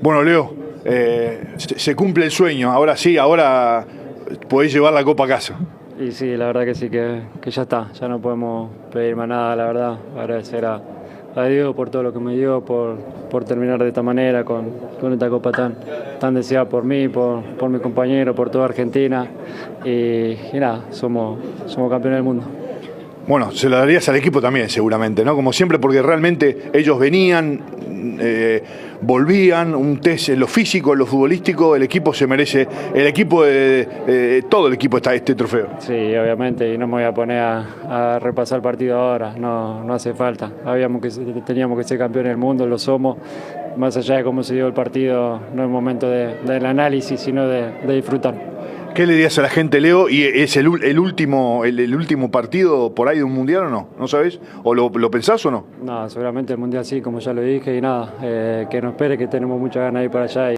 Bueno, Leo, se cumple el sueño, ahora sí, ahora podés llevar la copa a casa. Y sí, la verdad que sí, que ya está, ya no podemos pedir más nada, la verdad. Agradecer a Dios por todo lo que me dio, por terminar de esta manera, con esta copa tan deseada por mí, por mi compañero, por toda Argentina. Y nada, somos campeones del mundo. Bueno, se lo darías al equipo también, seguramente, ¿no? Como siempre, porque realmente ellos venían, volvían, un test en lo físico, en lo futbolístico, el equipo se merece, todo el equipo está este trofeo. Sí, obviamente, y no me voy a poner a repasar el partido ahora, no hace falta. Teníamos que ser campeones del mundo, lo somos. Más allá de cómo se dio el partido, no es momento del análisis, sino de disfrutar. ¿Qué le dirías a la gente, Leo? ¿Y es el último partido por ahí de un mundial o no? ¿No sabés? ¿O lo pensás o no? No, seguramente el mundial sí, como ya lo dije, y nada, que nos espere, que tenemos muchas ganas de ir para allá.